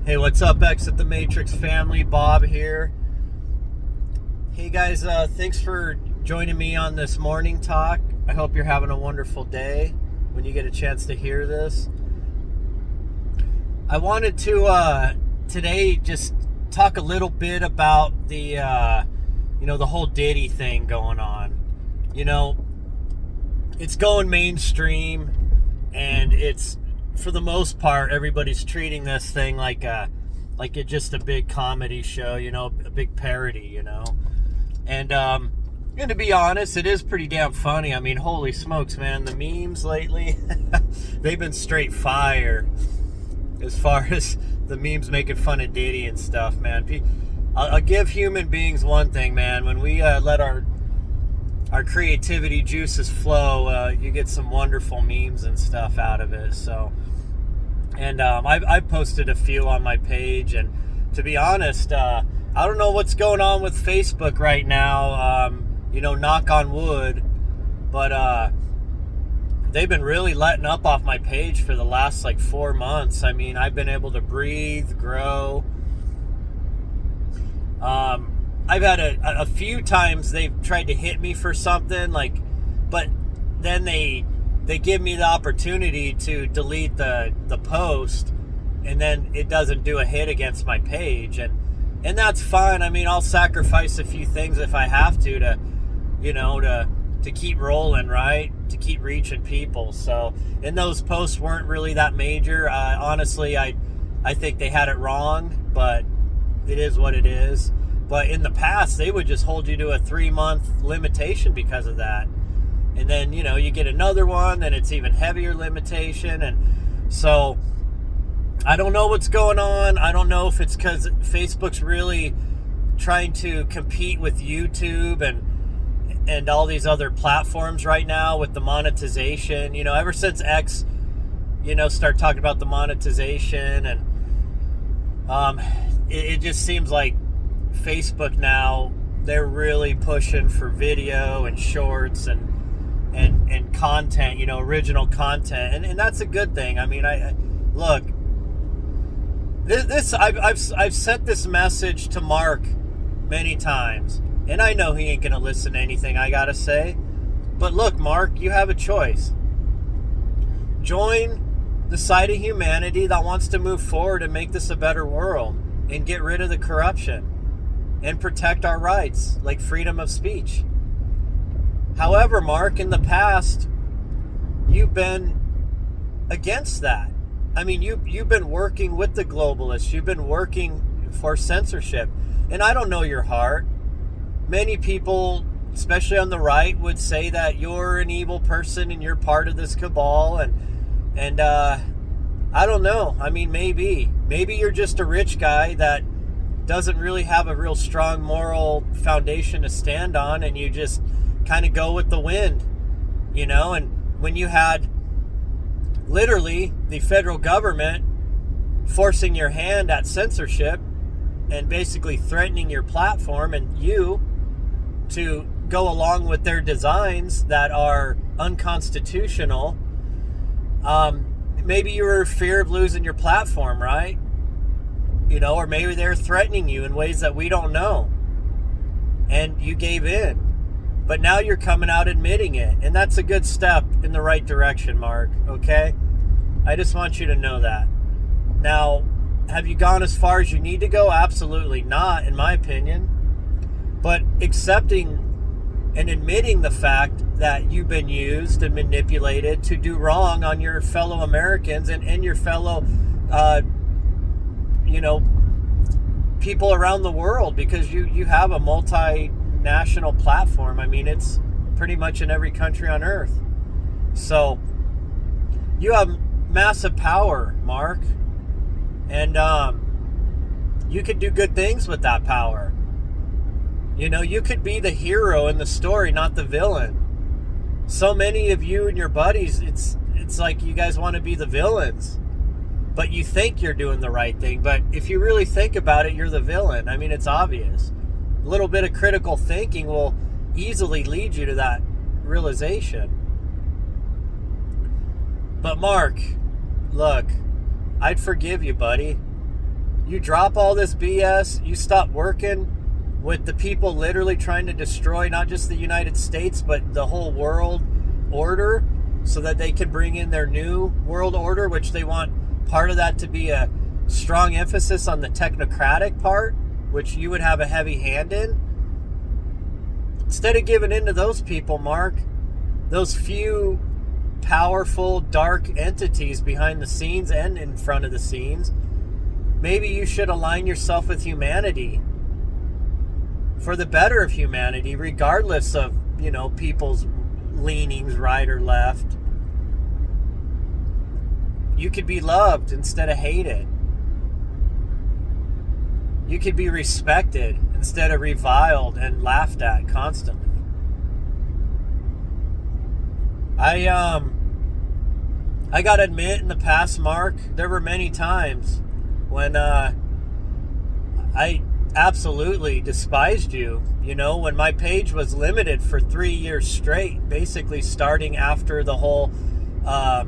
Hey, what's up, Exit the Matrix family? Bob here. Hey guys, thanks for joining me on this morning talk. I hope you're having a wonderful day when you get a chance to hear this. I wanted to today just talk a little bit about the the whole Diddy thing going on. It's going mainstream, and it's, for the most part, everybody's treating this thing like it's just a big comedy show, a big parody, And to be honest, it is pretty damn funny. I mean, holy smokes, man, the memes lately, they've been straight fire as far as the memes making fun of Diddy and stuff, man. I'll give human beings one thing, man. When we let our creativity juices flow, you get some wonderful memes and stuff out of it. So, and I've posted a few on my page, and to be honest, I don't know what's going on with Facebook right now. Knock on wood, but they've been really letting up off my page for the last 4 months. I mean, I've been able to breathe, grow. I've had a few times they've tried to hit me for something, but then they give me the opportunity to delete the post, and then it doesn't do a hit against my page, and that's fine. I mean, I'll sacrifice a few things if I have to keep rolling, right? To keep reaching people. So, and those posts weren't really that major. Honestly, I think they had it wrong, but it is what it is. But in the past, they would just hold you to a 3-month limitation because of that. And then, you get another one, then it's even heavier limitation. And so I don't know what's going on. I don't know if it's because Facebook's really trying to compete with YouTube and all these other platforms right now with the monetization. Ever since X, start talking about the monetization, and it just seems like Facebook now, they're really pushing for video and shorts and content, original content, and that's a good thing. I mean, look, I've sent this message to Mark many times, and I know he ain't gonna listen to anything I gotta say. But look, Mark, you have a choice. Join the side of humanity that wants to move forward and make this a better world and get rid of the corruption and protect our rights, like freedom of speech. However, Mark, in the past, you've been against that. I mean, you've been working with the globalists. You've been working for censorship. And I don't know your heart. Many people, especially on the right, would say that you're an evil person and you're part of this cabal. And I don't know. I mean, maybe you're just a rich guy that doesn't really have a real strong moral foundation to stand on, and you just kind of go with the wind, and when you had literally the federal government forcing your hand at censorship and basically threatening your platform and you to go along with their designs that are unconstitutional, maybe you were in fear of losing your platform, right? Or maybe they're threatening you in ways that we don't know, and you gave in. But now you're coming out admitting it, and that's a good step in the right direction, Mark, okay? I just want you to know that. Now, have you gone as far as you need to go? Absolutely not, in my opinion. But accepting and admitting the fact that you've been used and manipulated to do wrong on your fellow Americans and your fellow people around the world, because you have a multinational platform. I mean, it's pretty much in every country on earth. So you have massive power, Mark, and you could do good things with that power. You could be the hero in the story, not the villain. So many of you and your buddies, it's like you guys want to be the villains. But you think you're doing the right thing. But if you really think about it, you're the villain. I mean, it's obvious. A little bit of critical thinking will easily lead you to that realization. But Mark, look, I'd forgive you, buddy. You drop all this BS, you stop working with the people literally trying to destroy not just the United States, but the whole world order, so that they can bring in their new world order, which they want part of that to be a strong emphasis on the technocratic part, which you would have a heavy hand in. Instead of giving in to those people, Mark, those few powerful, dark entities behind the scenes and in front of the scenes, maybe you should align yourself with humanity for the better of humanity, regardless of, people's leanings right or left. You could be loved instead of hated. You could be respected instead of reviled and laughed at constantly. I gotta admit, in the past, Mark, there were many times when I absolutely despised you. When my page was limited for 3 years straight, basically starting after the whole, the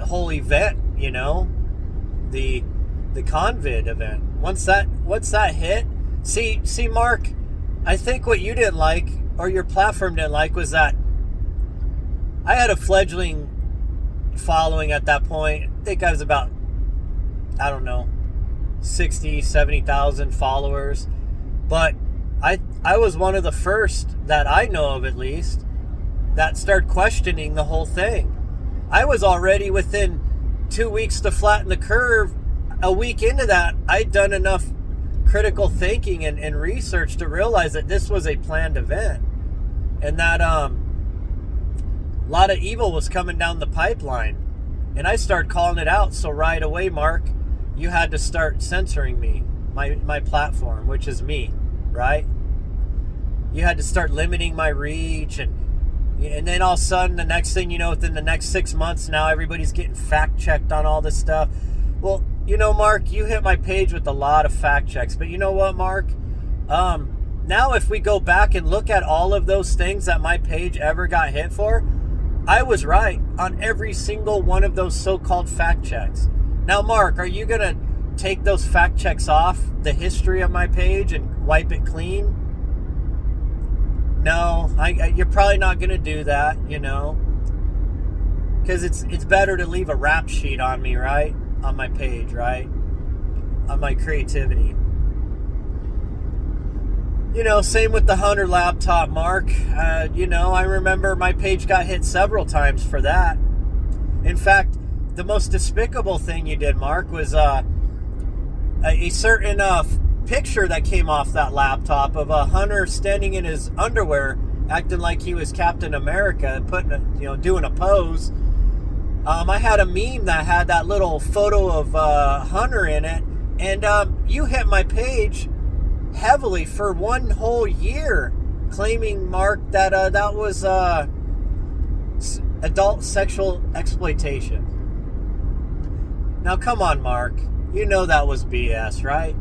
whole event, the Convid event. Once that hit, see, Mark, I think what you didn't like, or your platform didn't like, was that I had a fledgling following at that point. I think I was about, 60, 70,000 followers. But I was one of the first that I know of, at least, that started questioning the whole thing. I was already within 2 weeks to flatten the curve. A week into that, I'd done enough critical thinking and research to realize that this was a planned event, and that a lot of evil was coming down the pipeline. And I started calling it out. So right away, Mark, you had to start censoring me, my platform, which is me, right? You had to start limiting my reach, and then all of a sudden, the next thing you know, within the next 6 months, now everybody's getting fact checked on all this stuff. Well, Mark, you hit my page with a lot of fact checks, but you know what, Mark? Now if we go back and look at all of those things that my page ever got hit for, I was right on every single one of those so-called fact checks. Now, Mark, are you going to take those fact checks off the history of my page and wipe it clean? No, you're probably not going to do that, because it's better to leave a rap sheet on me, right? On my page, right? On my creativity. Same with the Hunter laptop, Mark. I remember my page got hit several times for that. In fact, the most despicable thing you did, Mark, was a certain picture that came off that laptop of a Hunter standing in his underwear, acting like he was Captain America, doing a pose. I had a meme that had that little photo of Hunter in it, and you hit my page heavily for 1 whole year, claiming, Mark, that that was adult sexual exploitation. Now, come on, Mark. You know that was BS, right?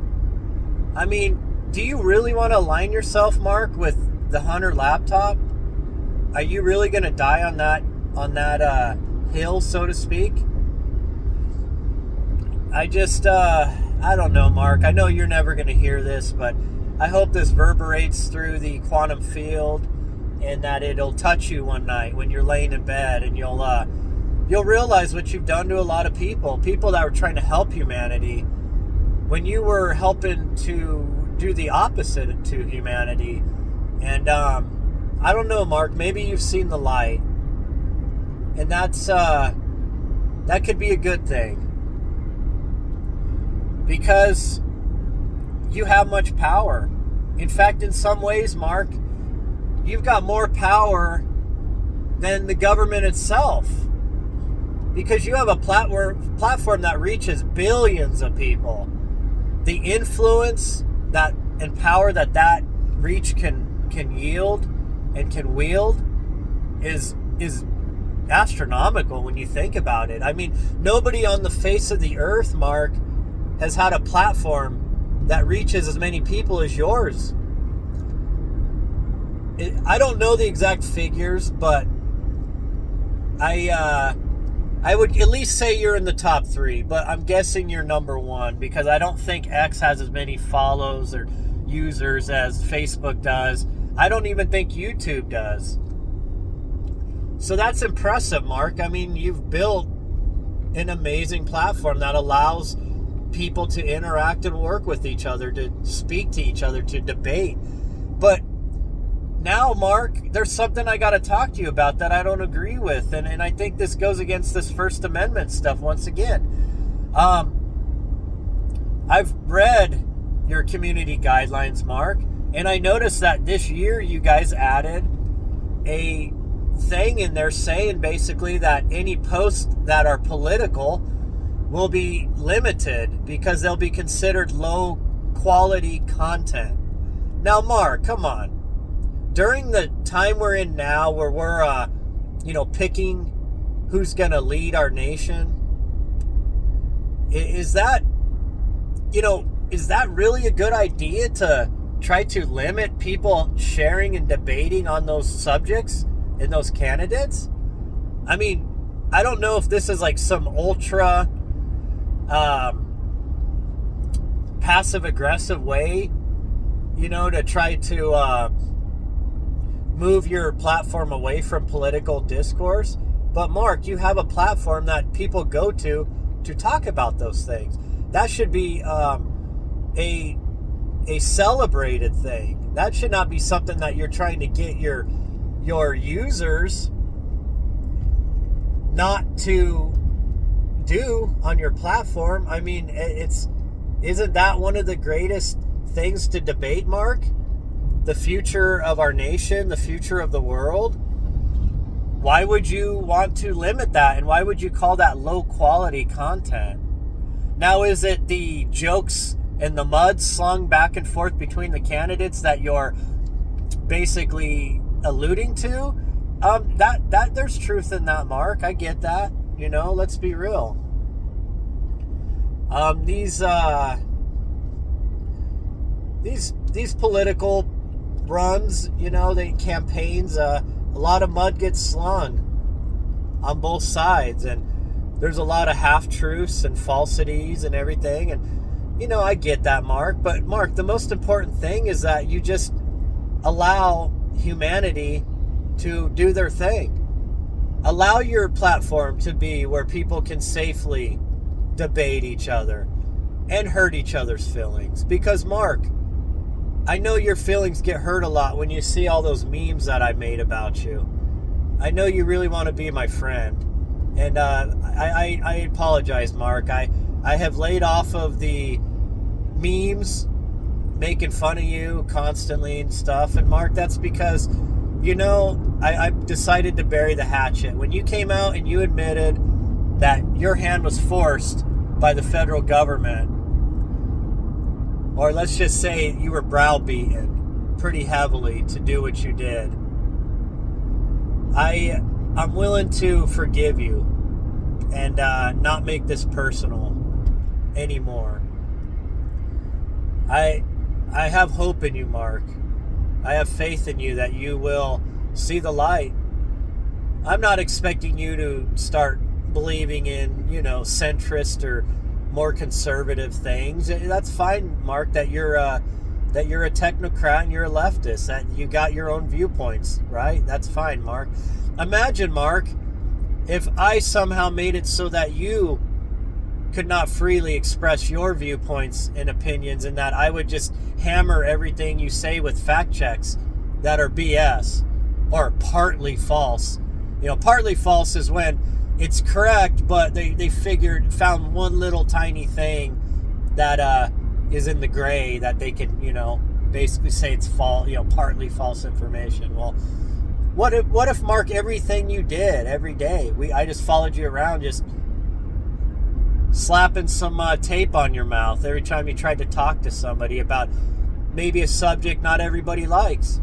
I mean, do you really want to align yourself, Mark, with the Hunter laptop? Are you really going to die on that hill, so to speak? I don't know, Mark. I know you're never going to hear this, but I hope this reverberates through the quantum field, and that it'll touch you one night when you're laying in bed, and you'll realize what you've done to a lot of people that were trying to help humanity, when you were helping to do the opposite to humanity. And I don't know, Mark, maybe you've seen the light, and that could be a good thing, because you have much power. In fact, in some ways, Mark, you've got more power than the government itself, because you have a platform that reaches billions of people. The influence that and power that reach can yield and can wield is astronomical when you think about it. I mean, nobody on the face of the earth, Mark, has had a platform that reaches as many people as yours. I don't know the exact figures, but I would at least say you're in the top 3, but I'm guessing you're number 1 because I don't think X has as many follows or users as Facebook does. I don't even think YouTube does. So that's impressive, Mark. I mean, you've built an amazing platform that allows people to interact and work with each other, to speak to each other, to debate. But now, Mark, there's something I got to talk to you about that I don't agree with. And I think this goes against this First Amendment stuff once again. I've read your community guidelines, Mark, and I noticed that this year you guys added a thing in there saying basically that any posts that are political will be limited because they'll be considered low quality content. Now, Mark, come on. During the time we're in now where we're, picking who's going to lead our nation, is that really a good idea to try to limit people sharing and debating on those subjects and those candidates? I mean, I don't know if this is like some ultra passive aggressive way, to try to move your platform away from political discourse. But Mark, you have a platform that people go to talk about those things. That should be a celebrated thing. That should not be something that you're trying to get your users not to do on your platform. I mean, isn't that one of the greatest things to debate, Mark? The future of our nation, the future of the world. Why would you want to limit that? And why would you call that low quality content? Now, is it the jokes and the mud slung back and forth between the candidates that you're basically alluding to? That there's truth in that, Mark. I get that. Let's be real. These political runs, the campaigns, a lot of mud gets slung on both sides, and there's a lot of half-truths and falsities and everything, and I get that, Mark. But Mark, the most important thing is that you just allow humanity to do their thing. Allow your platform to be where people can safely debate each other and hurt each other's feelings. Because Mark, I know your feelings get hurt a lot when you see all those memes that I made about you. I know you really want to be my friend. And I apologize, Mark. I have laid off of the memes making fun of you constantly and stuff. And Mark, that's because, I decided to bury the hatchet. When you came out and you admitted that your hand was forced by the federal government, or let's just say you were browbeaten pretty heavily to do what you did, I'm willing to forgive you and not make this personal anymore. I have hope in you, Mark. I have faith in you that you will see the light. I'm not expecting you to start believing in, centrist or more conservative things. That's fine, Mark, that you're a technocrat and you're a leftist, that you got your own viewpoints, right? That's fine, Mark. Imagine, Mark, if I somehow made it so that you could not freely express your viewpoints and opinions, and that I would just hammer everything you say with fact checks that are BS or partly false. Partly false is when it's correct, but they found one little tiny thing that is in the gray that they can, basically say it's false, partly false information. Well, what if, Mark, everything you did every day, I just followed you around, just slapping some tape on your mouth every time you tried to talk to somebody about maybe a subject not everybody likes?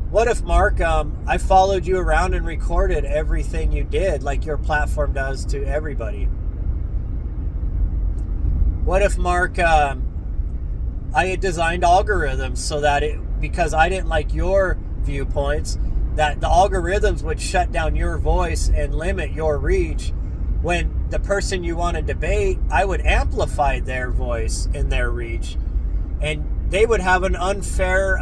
What if, Mark, I followed you around and recorded everything you did like your platform does to everybody? What if, Mark, I had designed algorithms so that because I didn't like your viewpoints, that the algorithms would shut down your voice and limit your reach when the person you want to debate, I would amplify their voice and their reach, and they would have an unfair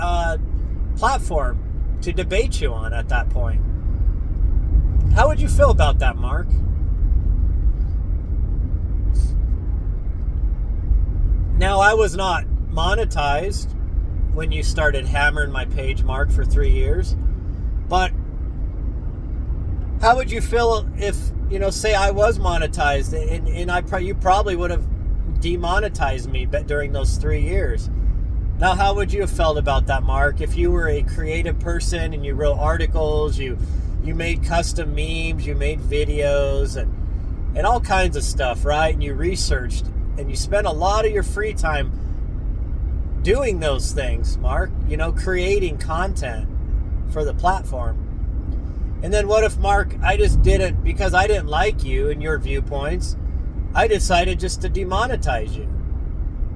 platform to debate you on at that point. How would you feel about that, Mark? Now, I was not monetized when you started hammering my page, Mark, for 3 years. But how would you feel if, say I was monetized and you probably would have demonetized me during those 3 years? Now, how would you have felt about that, Mark, if you were a creative person and you wrote articles, you made custom memes, you made videos and all kinds of stuff, right? And you researched and you spent a lot of your free time doing those things, Mark, creating content for the platform. And then what if, Mark, I just didn't, because I didn't like you and your viewpoints, I decided just to demonetize you?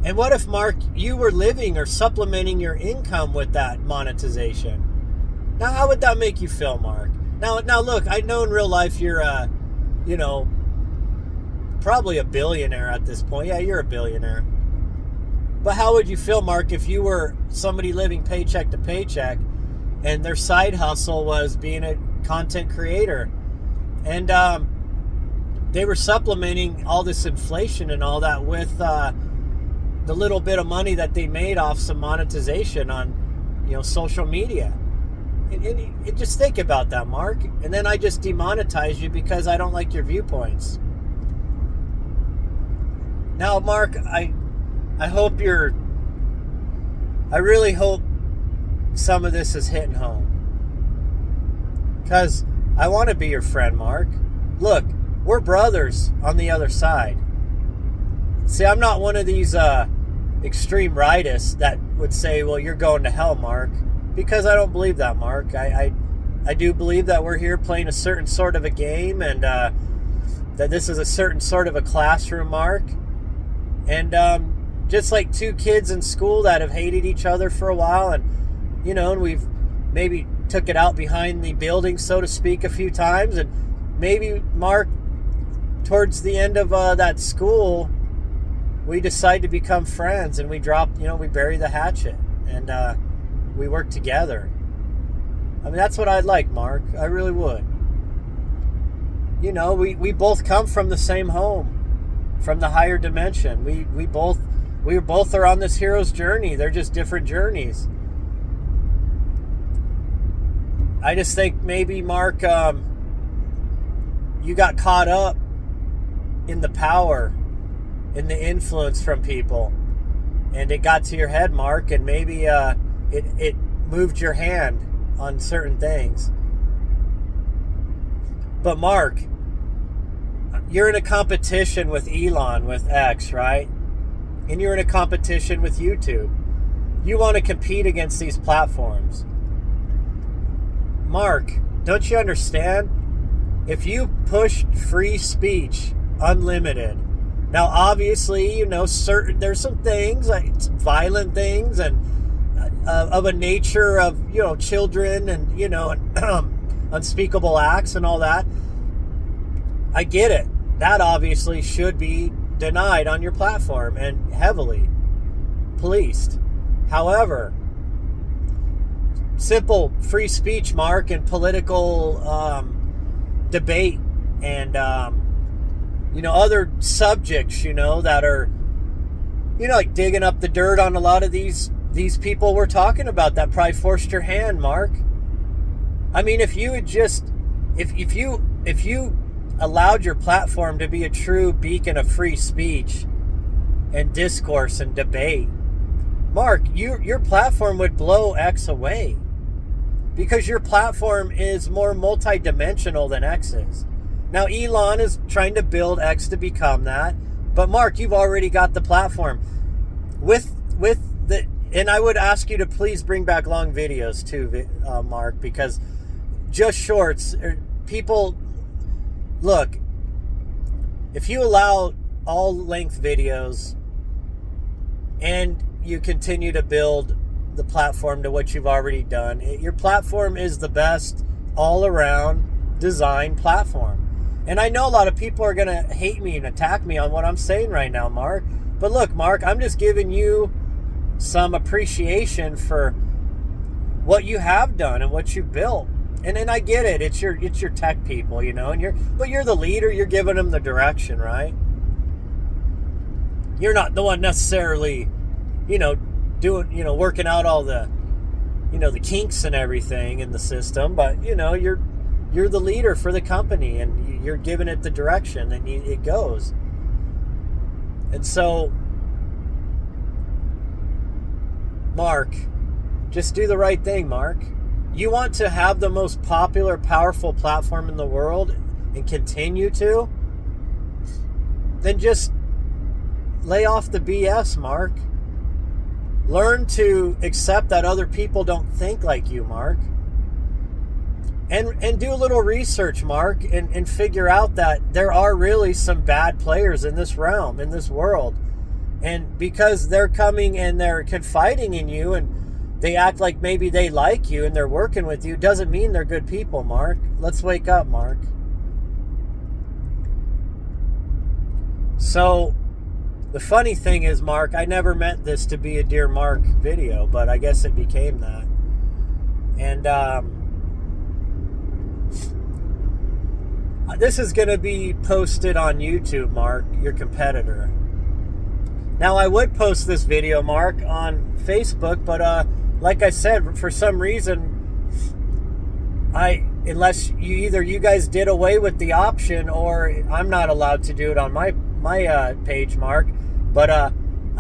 And what if, Mark, you were living or supplementing your income with that monetization? Now, how would that make you feel, Mark? Now, look, I know in real life you're, probably a billionaire at this point. Yeah, you're a billionaire. But how would you feel, Mark, if you were somebody living paycheck to paycheck and their side hustle was being a content creator, and they were supplementing all this inflation and all that with the little bit of money that they made off some monetization on, social media? And just think about that, Mark. And then I just demonetize you because I don't like your viewpoints. Now, Mark, I really hope some of this is hitting home. Because I want to be your friend, Mark. Look, we're brothers on the other side. See, I'm not one of these extreme rightists that would say, well, you're going to hell, Mark. Because I don't believe that, Mark. I do believe that we're here playing a certain sort of a game, and that this is a certain sort of a classroom, Mark. And just like two kids in school that have hated each other for a while, and and we've maybe took it out behind the building, so to speak, a few times, and maybe, Mark, towards the end of that school, we decide to become friends, and we drop, we bury the hatchet, and we work together. I mean, that's what I'd like, Mark. I really would. We both come from the same home, from the higher dimension. We both are on this hero's journey. They're just different journeys. I just think maybe, Mark, you got caught up in the power, in the influence from people, and it got to your head, Mark, and maybe it moved your hand on certain things. But Mark, you're in a competition with Elon, with X, right? And you're in a competition with YouTube. You want to compete against these platforms. Mark, don't you understand? If you push free speech unlimited, now obviously, there's some things, like violent things, and of a nature of, children and, unspeakable acts and all that. I get it. That obviously should be denied on your platform and heavily policed. However, simple free speech, Mark, and political debate and, other subjects, that are, like digging up the dirt on a lot of these people we're talking about that probably forced your hand, Mark. I mean, if you had just, if you allowed your platform to be a true beacon of free speech and discourse and debate, Mark, your platform would blow X away, because your platform is more multidimensional than X is. Now, Elon is trying to build X to become that, but Mark, you've already got the platform with the. And I would ask you to please bring back long videos too, Mark, because just shorts, people, look, if you allow all length videos and you continue to build the platform to what you've already done, your platform is the best all-around design platform. And I know a lot of people are going to hate me and attack me on what I'm saying right now, Mark. But look, Mark, I'm just giving you some appreciation for what you have done and what you built. And I get it. It's your tech people, you know, but you're the leader. You're giving them the direction, right? You're not the one necessarily, working out all the, the kinks and everything in the system, but you're the leader for the company, and you're giving it the direction, and it goes. And so, Mark, just do the right thing, Mark. You want to have the most popular, powerful platform in the world and continue to? Then just lay off the BS, Mark. Learn to accept that other people don't think like you, Mark. And do a little research, Mark, and figure out that there are really some bad players in this realm, in this world. And because they're coming and they're confiding in you and they act like maybe they like you and they're working with you, doesn't mean they're good people, Mark. Let's wake up, Mark. So, the funny thing is, Mark, I never meant this to be a Dear Mark video, but I guess it became that. And this is going to be posted on YouTube, Mark, your competitor. Now, I would post this video, Mark, on Facebook, but like I said, for some reason, unless you guys did away with the option, or I'm not allowed to do it on my page, Mark, but I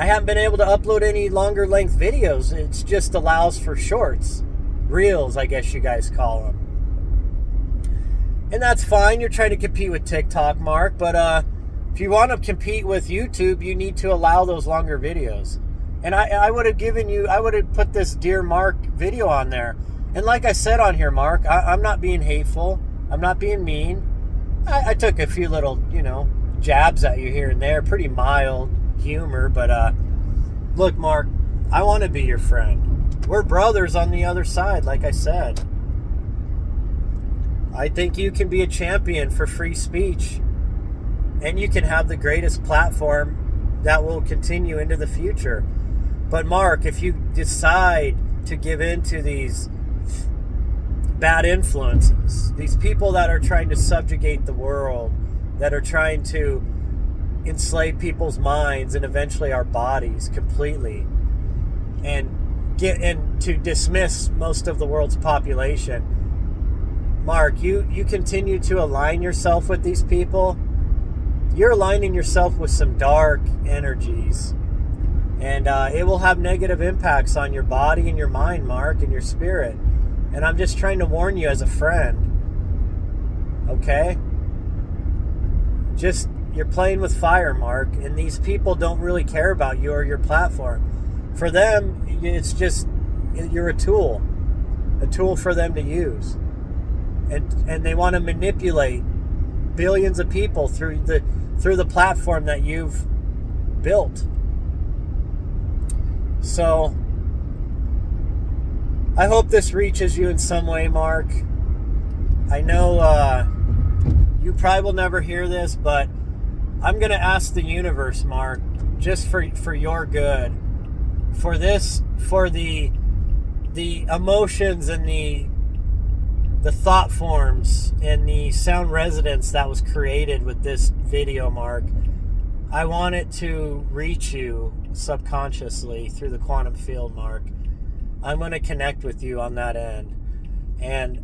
haven't been able to upload any longer length videos. It just allows for shorts, reels, I guess you guys call them. And that's fine. You're trying to compete with TikTok, Mark, but if you want to compete with YouTube, you need to allow those longer videos. And I would have put this Dear Mark video on there. And like I said on here, Mark, I'm not being hateful. I'm not being mean. I took a few little, jabs at you here and there, pretty mild humor, but look, Mark, I want to be your friend. We're brothers on the other side, like I said. I think you can be a champion for free speech, and you can have the greatest platform that will continue into the future. But Mark, if you decide to give in to these bad influences, these people that are trying to subjugate the world, that are trying to enslave people's minds and eventually our bodies completely, and to dismiss most of the world's population, Mark, you continue to align yourself with these people, you're aligning yourself with some dark energies, and it will have negative impacts on your body and your mind, Mark, and your spirit. And I'm just trying to warn you as a friend, okay? You're playing with fire, Mark, and these people don't really care about you or your platform. For them, it's just, you're a tool for them to use. And they want to manipulate billions of people through the platform that you've built. So, I hope this reaches you in some way, Mark. I know you probably will never hear this, but I'm going to ask the universe, Mark, just for your good, for the emotions and the thought forms and the sound resonance that was created with this video, Mark. I want it to reach you subconsciously through the quantum field, Mark. I'm going to connect with you on that end. And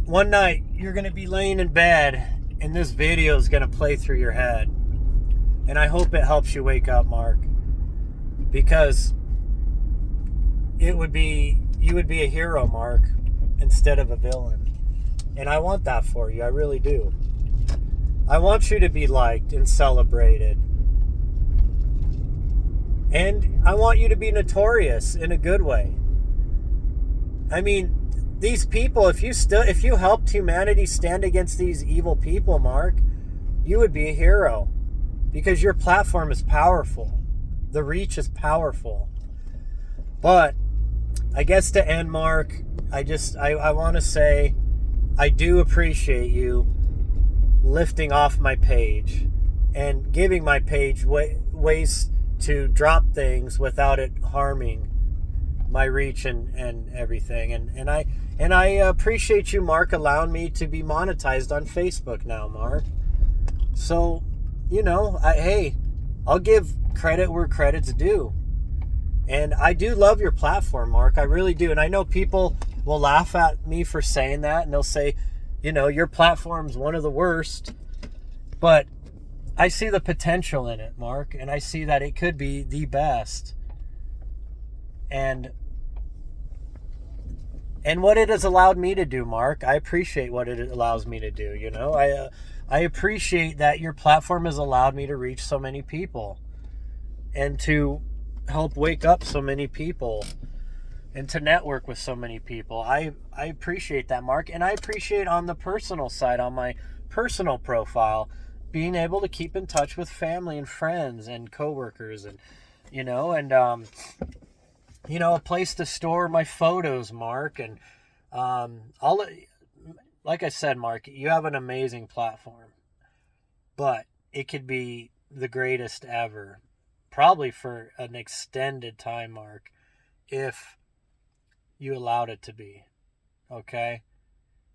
one night, you're going to be laying in bed, and this video is going to play through your head. And I hope it helps you wake up, Mark. Because you would be a hero, Mark, instead of a villain. And I want that for you. I really do. I want you to be liked and celebrated. And I want you to be notorious in a good way. I mean, these people, if you helped humanity stand against these evil people, Mark, you would be a hero. Because your platform is powerful. The reach is powerful. But I guess to end, Mark, I want to say I do appreciate you lifting off my page and giving my page ways to drop things without it harming my reach and everything. And I appreciate you, Mark, allowing me to be monetized on Facebook now, Mark. So, hey, I'll give credit where credit's due. And I do love your platform, Mark. I really do. And I know people will laugh at me for saying that, and they'll say, your platform's one of the worst. But I see the potential in it, Mark, and I see that it could be the best. And what it has allowed me to do, Mark, I appreciate what it allows me to do. I appreciate that your platform has allowed me to reach so many people and to help wake up so many people and to network with so many people. I appreciate that, Mark. And I appreciate on the personal side, on my personal profile, being able to keep in touch with family and friends and coworkers and, a place to store my photos, Mark. And like I said, Mark, you have an amazing platform, but it could be the greatest ever, probably for an extended time, Mark, if you allowed it to be. Okay?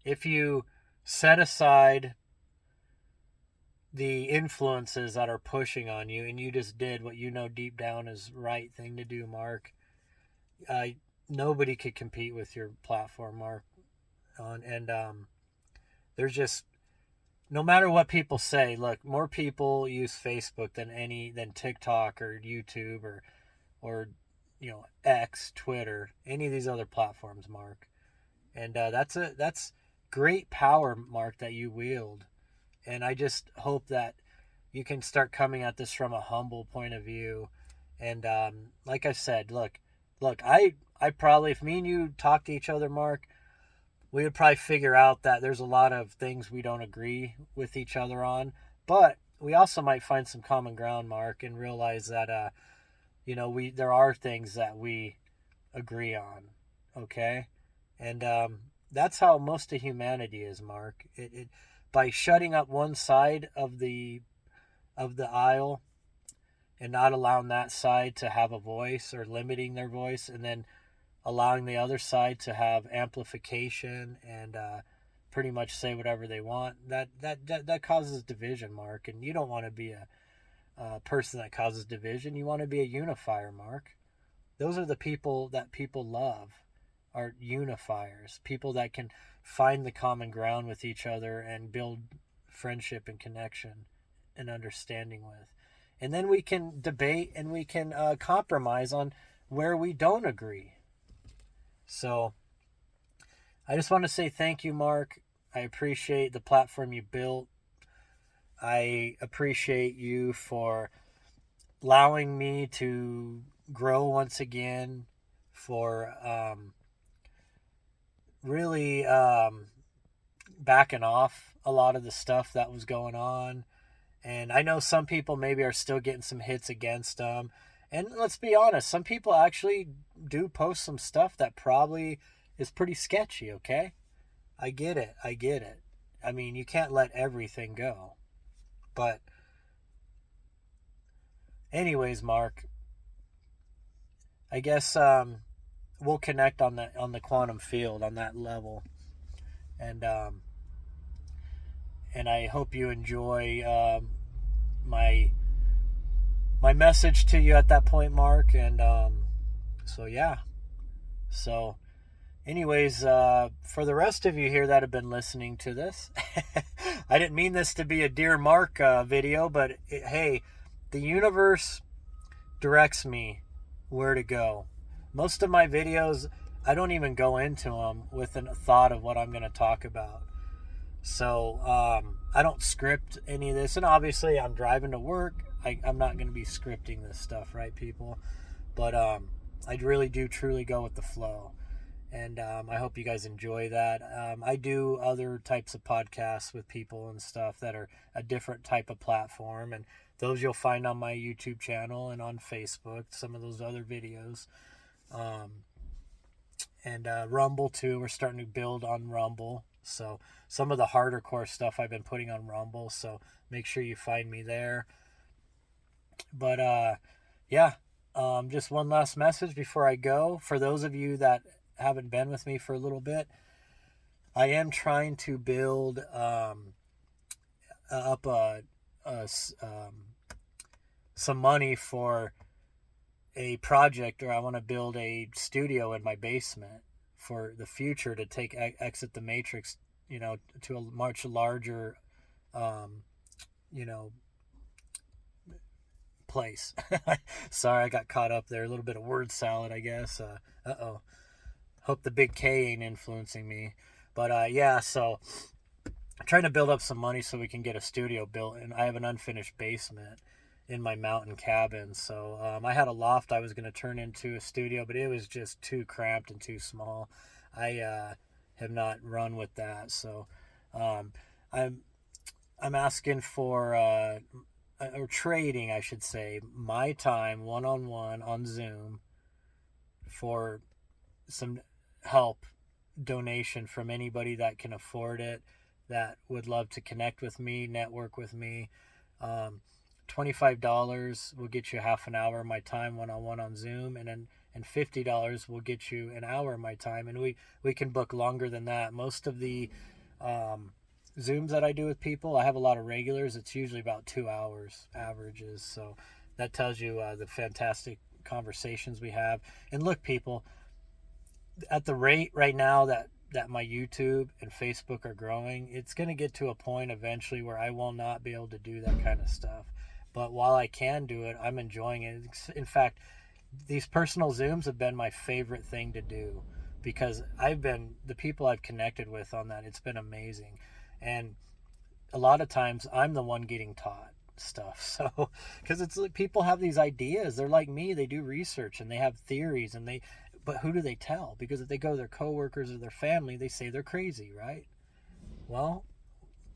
If you set aside the influences that are pushing on you and you just did what deep down is right thing to do, Mark, nobody could compete with your platform, Mark. There's just, no matter what people say, look, more people use Facebook than TikTok or YouTube or X, Twitter, any of these other platforms, Mark. And that's great power, Mark, that you wield. And I just hope that you can start coming at this from a humble point of view. And like I said, look, I probably, if me and you talk to each other, Mark, we would probably figure out that there's a lot of things we don't agree with each other on. But we also might find some common ground, Mark, and realize that, there are things that we agree on. Okay? And that's how most of humanity is, Mark. It by shutting up one side of the aisle and not allowing that side to have a voice or limiting their voice, and then allowing the other side to have amplification and pretty much say whatever they want, that causes division, Mark. And you don't want to be a person that causes division. You want to be a unifier, Mark. Those are the people that people love, are unifiers, people that can find the common ground with each other and build friendship and connection and understanding with. And then we can debate and we can compromise on where we don't agree. So I just want to say thank you, Mark. I appreciate the platform you built. I appreciate you for allowing me to grow once again, for really backing off a lot of the stuff that was going on. And I know some people maybe are still getting some hits against them. And let's be honest, some people actually do post some stuff that probably is pretty sketchy, okay? I get it. I mean, you can't let everything go. But anyways, Mark, I guess we'll connect on the quantum field on that level. And I hope you enjoy my message to you at that point, Mark. And so anyways, for the rest of you here that have been listening to this, I didn't mean this to be a Dear Mark video, but hey, the universe directs me where to go. Most of my videos, I don't even go into them with a thought of what I'm going to talk about. So I don't script any of this. And obviously I'm driving to work. I'm not going to be scripting this stuff, right, people? But I really do truly go with the flow. And I hope you guys enjoy that. I do other types of podcasts with people and stuff that are a different type of platform. And those you'll find on my YouTube channel and on Facebook, some of those other videos. And Rumble, too. We're starting to build on Rumble. So some of the harder core stuff I've been putting on Rumble. So make sure you find me there. But yeah, just one last message before I go. For those of you that haven't been with me for a little bit, I am trying to build up some money for a project, or I want to build a studio in my basement for the future to take Exit the Matrix, to a much larger, you know, place. Sorry, I got caught up there. A little bit of word salad, I guess. Uh-oh. Hope the big K ain't influencing me. But yeah, so I'm trying to build up some money so we can get a studio built, and I have an unfinished basement in my mountain cabin. So I had a loft I was going to turn into a studio, but it was just too cramped and too small. I have not run with that. So I'm asking for or trading, I should say, my time one-on-one on Zoom for some help donation from anybody that can afford it, that would love to connect with me, network with me. $25 will get you half an hour of my time one-on-one on Zoom, and $50 will get you an hour of my time, and we can book longer than that. Most of the Zooms that I do with people, I have a lot of regulars. It's usually about 2 hours averages, so that tells you the fantastic conversations we have. And look, people, at the rate right now that my YouTube and Facebook are growing, it's going to get to a point eventually where I will not be able to do that kind of stuff. But while I can do it, I'm enjoying it. In fact, these personal Zooms have been my favorite thing to do, because the people I've connected with on that, it's been amazing. And a lot of times I'm the one getting taught stuff. So, because it's like people have these ideas. They're like me. They do research and they have theories, but who do they tell? Because if they go to their coworkers or their family, they say they're crazy, right? Well,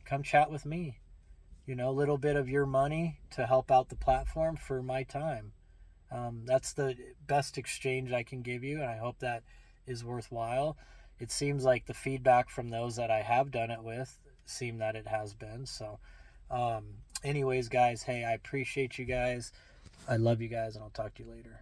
come chat with me. A little bit of your money to help out the platform for my time. That's the best exchange I can give you, and I hope that is worthwhile. It seems like the feedback from those that I have done it with seem that it has been. So anyways, guys, hey, I appreciate you guys. I love you guys, and I'll talk to you later.